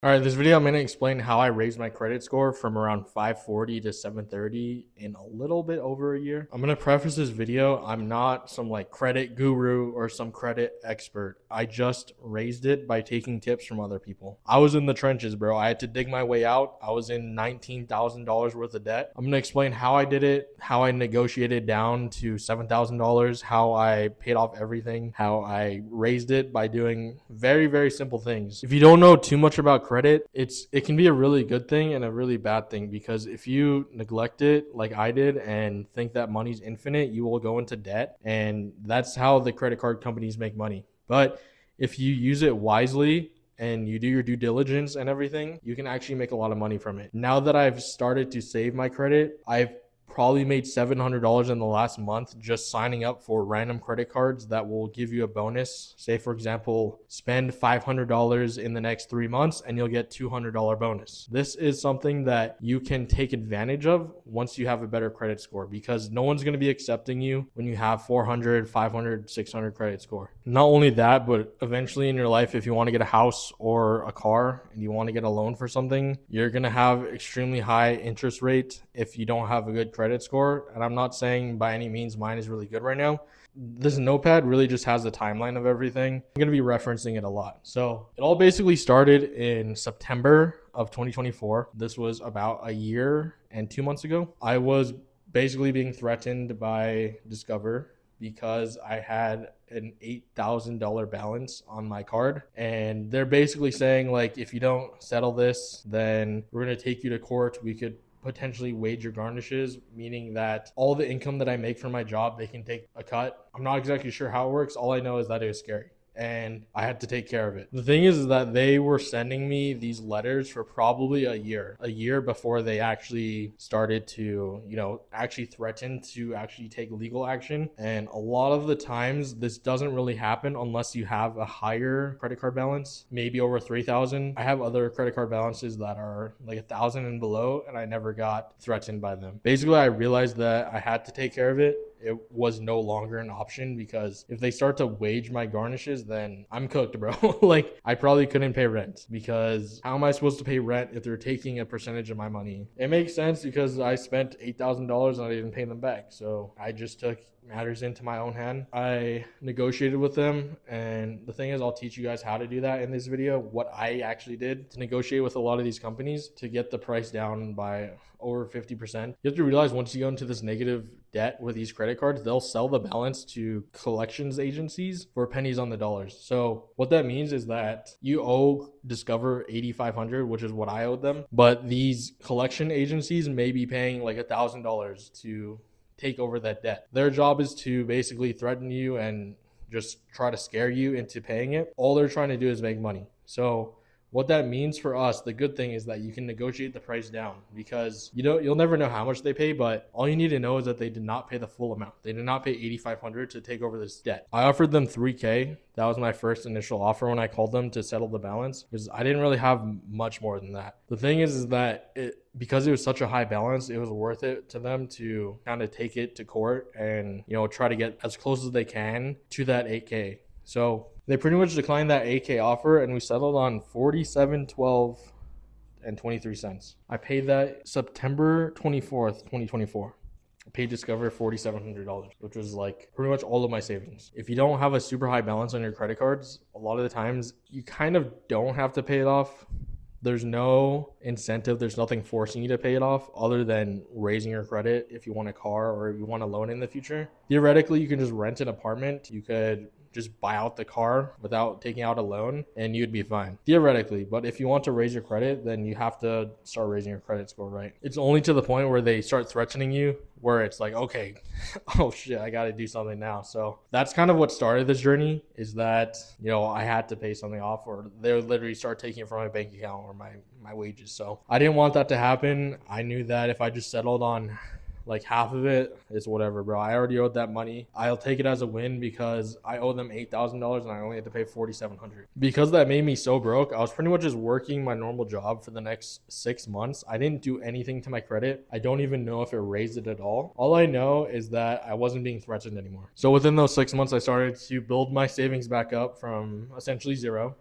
All right, this video I'm going to explain how I raised my credit score from around 540 to 730 in a little bit over a year. I'm going to preface this video. I'm not some like credit guru or some credit expert. I just raised it by taking tips from other people. I was in the trenches, bro. I had to dig my way out. I was in $19,000 worth of debt. I'm going to explain how I did it, how I negotiated down to $7,000, how I paid off everything, how I raised it by doing very, very simple things. If you don't know too much about credit, it can be a really good thing and a really bad thing, because if you neglect it like I did and think that money's infinite, you will go into debt, and that's how the credit card companies make money. But if you use it wisely and you do your due diligence and everything, you can actually make a lot of money from it. Now that I've started to save my credit, I've probably made $700 in the last month just signing up for random credit cards that will give you a bonus. Say, for example, spend $500 in the next 3 months and you'll get $200 bonus. This is something that you can take advantage of once you have a better credit score, because no one's going to be accepting you when you have 400, 500, 600 credit score. Not only that, but eventually in your life, if you want to get a house or a car and you want to get a loan for something, you're going to have extremely high interest rate if you don't have a good credit score. And I'm not saying by any means mine is really good right now. This notepad really just has the timeline of everything. I'm going to be referencing it a lot. So it all basically started in September of 2024. This was about a year and 2 months ago. I was basically being threatened by Discover because I had an $8,000 balance on my card. And they're basically saying, like, if you don't settle this, then we're going to take you to court. We could potentially wage your garnishes, meaning that all the income that I make from my job, they can take a cut. I'm not exactly sure how it works. All I know is that it was scary, and I had to take care of it. The thing is that they were sending me these letters for probably a year before they actually started to, actually threaten to actually take legal action. And a lot of the times this doesn't really happen unless you have a higher credit card balance, maybe over 3,000. I have other credit card balances that are like 1,000 and below, and I never got threatened by them. Basically, I realized that I had to take care of it. It was no longer an option, because if they start to wage my garnishes, then I'm cooked, bro. Like, I probably couldn't pay rent, because how am I supposed to pay rent if they're taking a percentage of my money? It makes sense because I spent $8,000 and I didn't pay them back. So I just took matters into my own hand. I negotiated with them, and the thing is, I'll teach you guys how to do that in this video, what I actually did to negotiate with a lot of these companies to get the price down by over 50%. You have to realize, once you go into this negative debt with these credit cards, they'll sell the balance to collections agencies for pennies on the dollars. So what that means is that you owe Discover $8,500, which is what I owed them, but these collection agencies may be paying like $1,000 to take over that debt. Their job is to basically threaten you and just try to scare you into paying it. All they're trying to do is make money. So what that means for us, the good thing is that you can negotiate the price down, because you'll never know how much they pay, but all you need to know is that they did not pay the full amount. They did not pay $8,500 to take over this debt. I offered them $3,000. That was my first initial offer when I called them to settle the balance, because I didn't really have much more than that. The thing is that because it was such a high balance, it was worth it to them to kind of take it to court and try to get as close as they can to that $8,000. So they pretty much declined that $8,000 offer, and we settled on $47.12 and 23 cents. I paid that September 24th, 2024. I paid Discover $4,700, which was like pretty much all of my savings. If you don't have a super high balance on your credit cards, a lot of the times you kind of don't have to pay it off. There's no incentive. There's nothing forcing you to pay it off other than raising your credit if you want a car or if you want a loan in the future. Theoretically, you can just rent an apartment. You could just buy out the car without taking out a loan and you'd be fine, theoretically. But if you want to raise your credit, then you have to start raising your credit score, right? It's only to the point where they start threatening you, where it's like, okay, oh shit, I got to do something now. So that's kind of what started this journey, is that, I had to pay something off, or they would literally start taking it from my bank account or my wages. So I didn't want that to happen. I knew that if I just settled on like half of it, it's whatever, bro. I already owed that money. I'll take it as a win, because I owe them $8,000 and I only had to pay $4,700. Because that made me so broke, I was pretty much just working my normal job for the next 6 months. I didn't do anything to my credit. I don't even know if it raised it at all. All I know is that I wasn't being threatened anymore. So within those 6 months, I started to build my savings back up from essentially zero.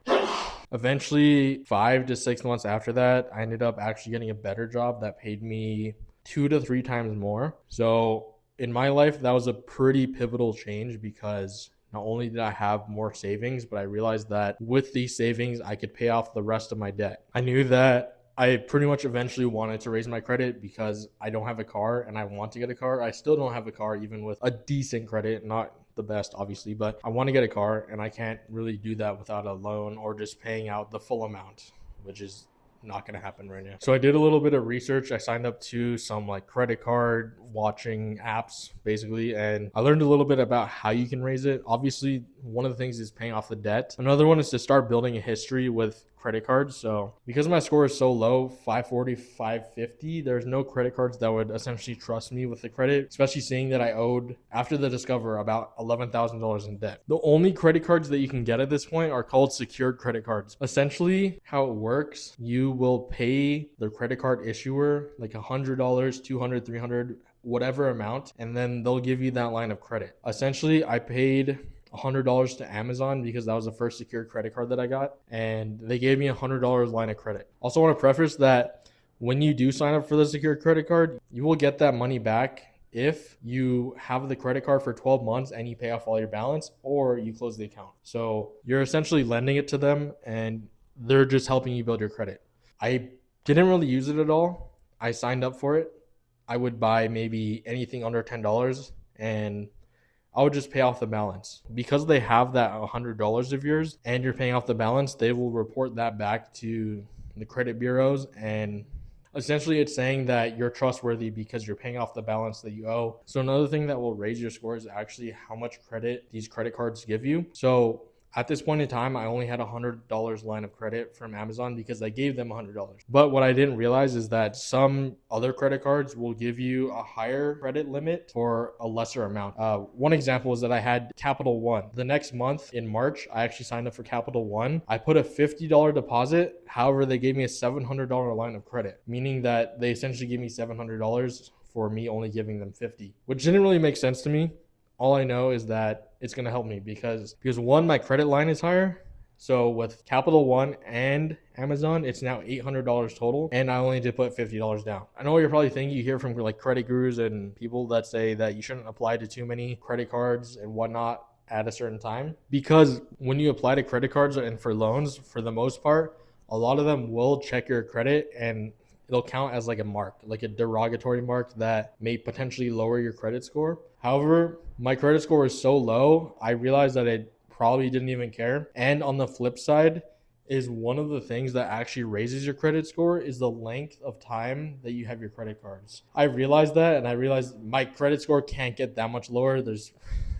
Eventually, 5 to 6 months after that, I ended up actually getting a better job that paid me 2 to 3 times more. So in my life, that was a pretty pivotal change because not only did I have more savings, but I realized that with these savings, I could pay off the rest of my debt. I knew that I pretty much eventually wanted to raise my credit because I don't have a car and I want to get a car. I still don't have a car, even with a decent credit, not the best, obviously, but I want to get a car and I can't really do that without a loan or just paying out the full amount, which is not going to happen right now. So I did a little bit of research. I signed up to some like credit card watching apps basically, and I learned a little bit about how you can raise it. Obviously, one of the things is paying off the debt. Another one is to start building a history with credit cards. So because my score is so low, 540, 550, there's no credit cards that would essentially trust me with the credit, especially seeing that I owed, after the Discover, about $11,000 in debt. The only credit cards that you can get at this point are called secured credit cards. Essentially, how it works, you will pay the credit card issuer like $100, $200, $300, whatever amount, and then they'll give you that line of credit. Essentially, I paid $100 to Amazon because that was the first secured credit card that I got, and they gave me $100 line of credit. Also want to preface that when you do sign up for the secured credit card, you will get that money back if you have the credit card for 12 months and you pay off all your balance, or you close the account. So you're essentially lending it to them and they're just helping you build your credit. I didn't really use it at all. I signed up for it. I would buy maybe anything under $10 and I would just pay off the balance. Because they have that $100 of yours and you're paying off the balance, they will report that back to the credit bureaus, and essentially it's saying that you're trustworthy because you're paying off the balance that you owe. So another thing that will raise your score is actually how much credit these credit cards give you. So at this point in time, I only had $100 line of credit from Amazon because I gave them $100. But what I didn't realize is that some other credit cards will give you a higher credit limit for a lesser amount. One example is that I had Capital One. The next month in March, I actually signed up for Capital One. I put a $50 deposit. However, they gave me a $700 line of credit, meaning that they essentially gave me $700 for me only giving them $50, which didn't really make sense to me. All I know is that it's going to help me because one, my credit line is higher. So with Capital One and Amazon, it's now $800 total, and I only did put $50 down. I know what you're probably thinking. You hear from like credit gurus and people that say that you shouldn't apply to too many credit cards and whatnot at a certain time, because when you apply to credit cards and for loans, for the most part, a lot of them will check your credit and it'll count as like a mark, like a derogatory mark that may potentially lower your credit score. However, my credit score is so low, I realized that it probably didn't even care. And on the flip side, is one of the things that actually raises your credit score is the length of time that you have your credit cards. I realized that, and I realized my credit score can't get that much lower. There's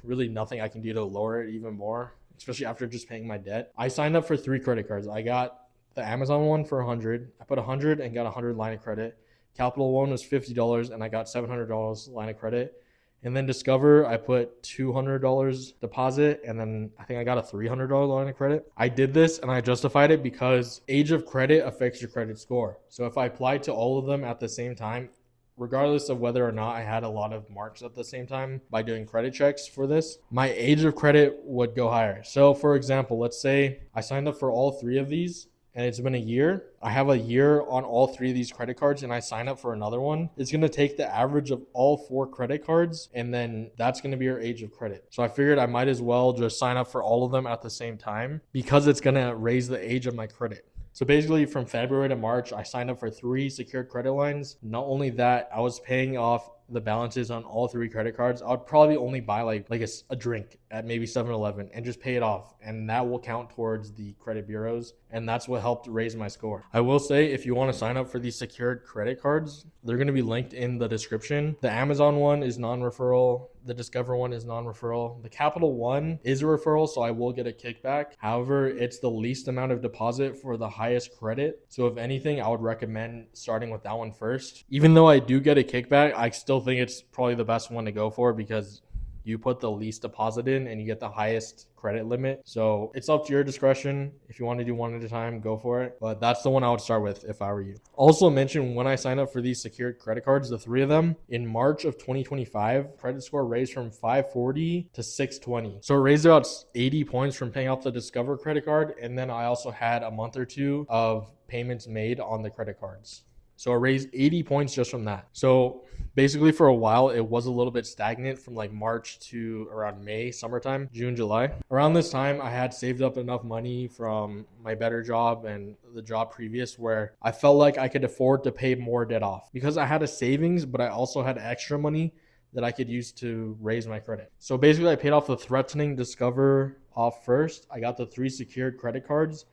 really nothing I can do to lower it even more, especially after just paying my debt. I signed up for 3 credit cards. I got the Amazon one for $100. I put $100 and got $100 line of credit. Capital One was $50 and I got $700 line of credit. And then Discover, I put $200 deposit, and then I think I got a $300 line of credit. I did this and I justified it because age of credit affects your credit score. So if I applied to all of them at the same time, regardless of whether or not I had a lot of marks at the same time by doing credit checks for this, my age of credit would go higher. So for example, let's say I signed up for all 3 of these and it's been a year. I have a year on all 3 of these credit cards and I sign up for another one. It's going to take the average of all 4 credit cards, and then that's going to be your age of credit. So I figured I might as well just sign up for all of them at the same time because it's going to raise the age of my credit. So basically from February to March, I signed up for 3 secured credit lines. Not only that, I was paying off the balances on all 3 credit cards. I would probably only buy like a drink at maybe 7-Eleven and just pay it off. And that will count towards the credit bureaus. And that's what helped raise my score. I will say, if you want to sign up for these secured credit cards, they're going to be linked in the description. The Amazon one is non-referral. The Discover one is non-referral. The Capital One is a referral, so I will get a kickback. However, it's the least amount of deposit for the highest credit. So if anything, I would recommend starting with that one first. Even though I do get a kickback, I still think it's probably the best one to go for because you put the least deposit in and you get the highest credit limit. So it's up to your discretion. If you want to do one at a time, go for it. But that's the one I would start with if I were you. Also mention when I signed up for these secured credit cards, the 3 of them, in March of 2025, credit score raised from 540 to 620. So it raised about 80 points from paying off the Discover credit card. And then I also had a month or two of payments made on the credit cards. So it raised 80 points just from that. So basically for a while, it was a little bit stagnant from like March to around May, summertime, June, July. Around this time, I had saved up enough money from my better job and the job previous where I felt like I could afford to pay more debt off because I had a savings, but I also had extra money that I could use to raise my credit. So basically I paid off the threatening Discover off first. I got the 3 secured credit cards.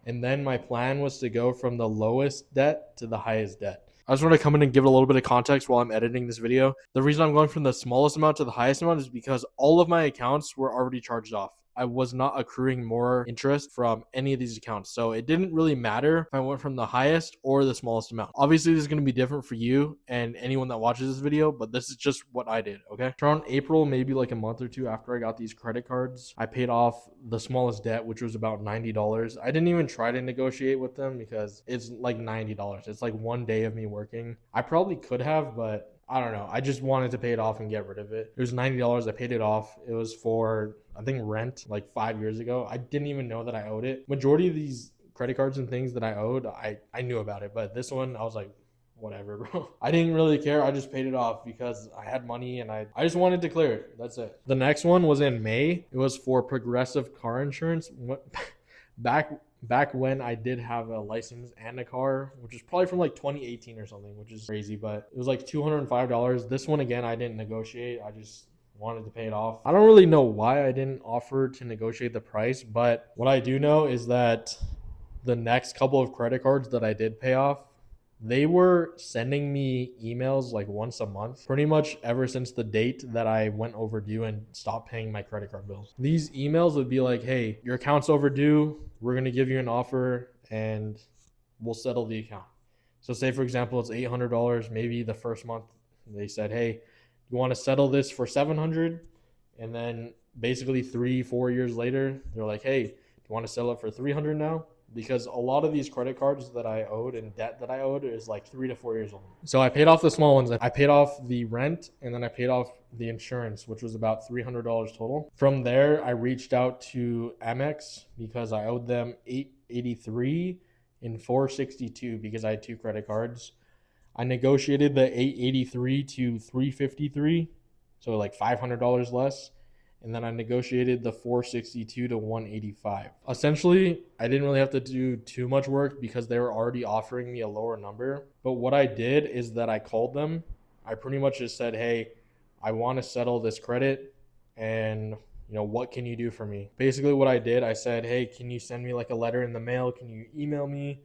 And then my plan was to go from the lowest debt to the highest debt. I just want to come in and give a little bit of context while I'm editing this video. The reason I'm going from the smallest amount to the highest amount is because all of my accounts were already charged off. I was not accruing more interest from any of these accounts. So it didn't really matter if I went from the highest or the smallest amount. Obviously, this is going to be different for you and anyone that watches this video, but this is just what I did, okay? Around April, maybe like a month or two after I got these credit cards, I paid off the smallest debt, which was about $90. I didn't even try to negotiate with them because it's like $90. It's like one day of me working. I probably could have, but I don't know. I just wanted to pay it off and get rid of it. It was $90. I paid it off. It was for, I think, rent like 5 years ago. I didn't even know that I owed it. Majority of these credit cards and things that I owed, I knew about it. But this one, I was like, whatever, bro. I didn't really care. I just paid it off because I had money and I just wanted to clear it. That's it. The next one was in May. It was for Progressive car insurance. Back when I did have a license and a car, which is probably from like 2018 or something, which is crazy, but it was like $205. This one, again, I didn't negotiate. I just wanted to pay it off. I don't really know why I didn't offer to negotiate the price, but what I do know is that the next couple of credit cards that I did pay off, they were sending me emails like once a month, pretty much ever since the date that I went overdue and stopped paying my credit card bills. These emails would be like, hey, your account's overdue. We're going to give you an offer and we'll settle the account. So say, for example, it's $800. Maybe the first month they said, hey, you want to settle this for $700? And then basically 3-4 years later, they're like, hey, do you want to sell it for $300 now? Because a lot of these credit cards that I owed and debt that I owed is like 3 to 4 years old. So I paid off the small ones. I paid off the rent and then I paid off the insurance, which was about $300 total. From there, I reached out to Amex because I owed them $883 and $462 because I had 2 credit cards. I negotiated the $883 to $353, so like $500 less. And then I negotiated the $462 to $185. Essentially, I didn't really have to do too much work because they were already offering me a lower number. But what I did is that I called them. I pretty much just said, hey, I want to settle this credit and what can you do for me? Basically what I did, I said, hey, can you send me like a letter in the mail? Can you email me,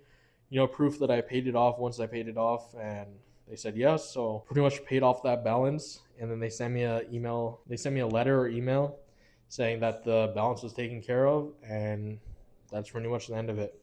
proof that I paid it off once I paid it off? And they said yes. So pretty much paid off that balance. And then they sent me a letter or email saying that the balance was taken care of. And that's pretty much the end of it.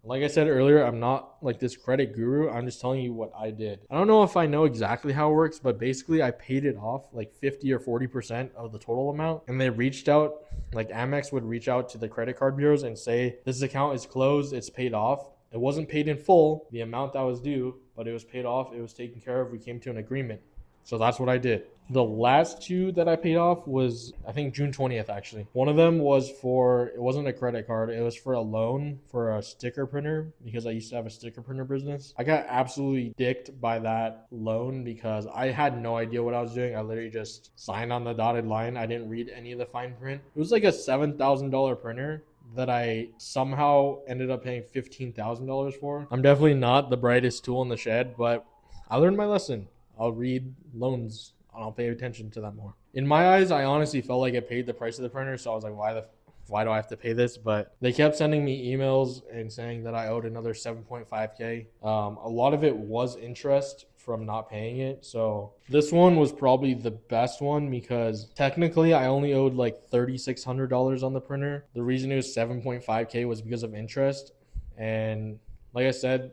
Like I said earlier, I'm not like this credit guru. I'm just telling you what I did. I don't know if I know exactly how it works, but basically I paid it off like 50 or 40% of the total amount. And they reached out, like Amex would reach out to the credit card bureaus and say, this account is closed, it's paid off. It wasn't paid in full, the amount that was due, but it was paid off, it was taken care of, we came to an agreement. So that's what I did. The last 2 that I paid off was, I think, June 20th, actually. One of them was it wasn't a credit card. It was for a loan for a sticker printer because I used to have a sticker printer business. I got absolutely dicked by that loan because I had no idea what I was doing. I literally just signed on the dotted line. I didn't read any of the fine print. It was like a $7,000 printer that I somehow ended up paying $15,000 for. I'm definitely not the brightest tool in the shed, but I learned my lesson. I'll read loans and I'll pay attention to them more. In my eyes, I honestly felt like I paid the price of the printer, so I was like, why do I have to pay this? But they kept sending me emails and saying that I owed another 7.5K. A lot of it was interest from not paying it. So this one was probably the best one because technically I only owed like $3,600 on the printer. The reason it was 7.5K was because of interest. And like I said,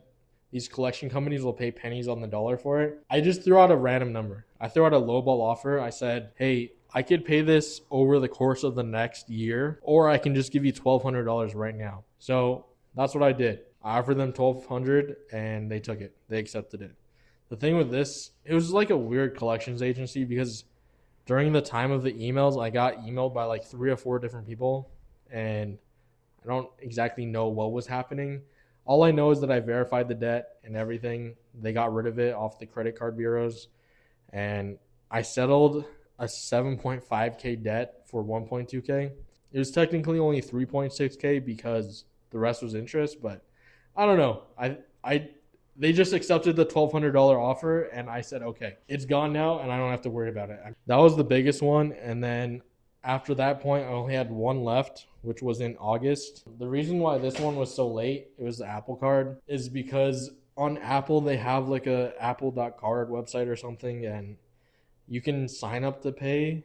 these collection companies will pay pennies on the dollar for it. I just threw out a random number. I threw out a lowball offer. I said, hey, I could pay this over the course of the next year, or I can just give you $1,200 right now. So that's what I did. I offered them $1,200 and they took it. They accepted it. The thing with this, it was like a weird collections agency because during the time of the emails, I got emailed by like 3 or 4 different people, and I don't exactly know what was happening. All I know is that I verified the debt and everything. They got rid of it off the credit card bureaus, and I settled a 7.5K debt for 1.2K. It was technically only 3.6K because the rest was interest, but I don't know. I they just accepted the $1,200 offer, and I said, okay, it's gone now, and I don't have to worry about it. That was the biggest one, and then after that point, I only had one left, which was in August. The reason why this one was so late, it was the Apple Card, is because on Apple they have like a apple.card website or something, and you can sign up to pay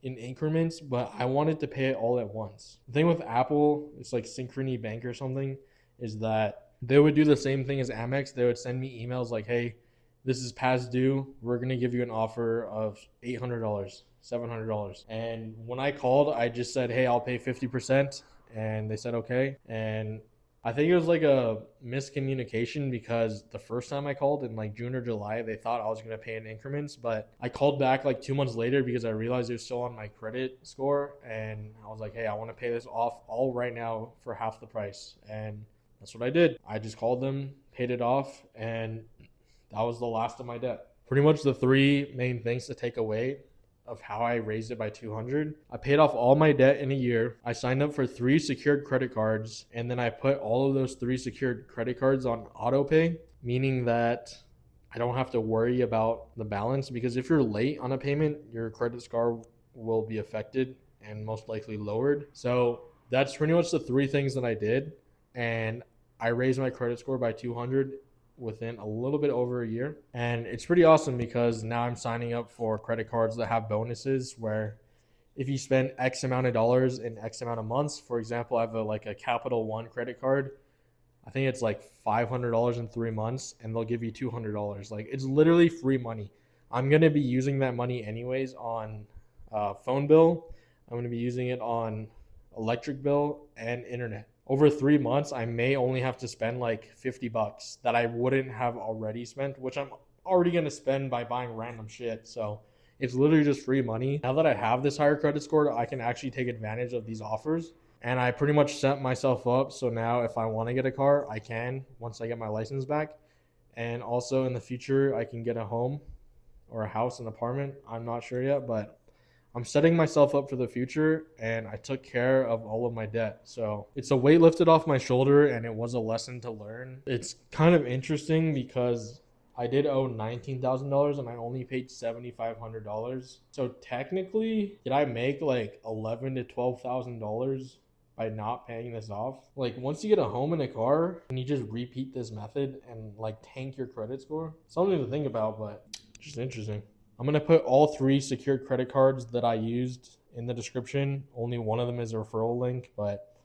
in increments, but I wanted to pay it all at once. The thing with Apple, it's like Synchrony Bank or something, is that they would do the same thing as Amex. They would send me emails like, hey, this is past due. We're going to give you an offer of $800, $700. And when I called, I just said, hey, I'll pay 50%. And they said, okay. And I think it was like a miscommunication because the first time I called in like June or July, they thought I was going to pay in increments, but I called back like 2 months later because I realized it was still on my credit score. And I was like, hey, I want to pay this off all right now for half the price. And that's what I did. I just called them, paid it off, and that was the last of my debt. Pretty much the 3 main things to take away of how I raised it by 200. I paid off all my debt in a year. I signed up for 3 secured credit cards, and then I put all of those 3 secured credit cards on auto pay, meaning that I don't have to worry about the balance, because if you're late on a payment, your credit score will be affected and most likely lowered. So that's pretty much the 3 things that I did, and I raised my credit score by 200 within a little bit over a year. And it's pretty awesome because now I'm signing up for credit cards that have bonuses where if you spend X amount of dollars in X amount of months, for example, I have a Capital One credit card. I think it's like $500 in 3 months, and they'll give you $200. Like, it's literally free money. I'm going to be using that money anyways on phone bill. I'm going to be using it on electric bill and internet. Over 3 months, I may only have to spend like $50 that I wouldn't have already spent, which I'm already going to spend by buying random shit. So it's literally just free money. Now that I have this higher credit score, I can actually take advantage of these offers. And I pretty much set myself up. So now if I want to get a car, I can once I get my license back. And also in the future, I can get a home or a house, an apartment. I'm not sure yet, but I'm setting myself up for the future, and I took care of all of my debt. So it's a weight lifted off my shoulder, and it was a lesson to learn. It's kind of interesting because I did owe $19,000 and I only paid $7,500. So technically, did I make like $11,000 to $12,000 by not paying this off? Like, once you get a home and a car, and you just repeat this method and like tank your credit score? Something to think about, but just interesting. I'm going to put all 3 secured credit cards that I used in the description. Only one of them is a referral link, but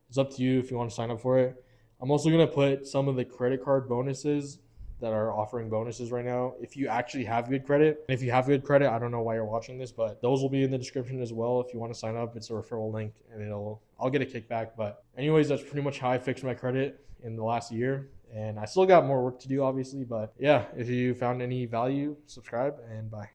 it's up to you if you want to sign up for it. I'm also going to put some of the credit card bonuses that are offering bonuses right now if you actually have good credit. And if you have good credit, I don't know why you're watching this, but those will be in the description as well. If you want to sign up, it's a referral link, and I'll get a kickback. But anyways, that's pretty much how I fixed my credit in the last year. And I still got more work to do, obviously. But yeah, if you found any value, subscribe, and bye.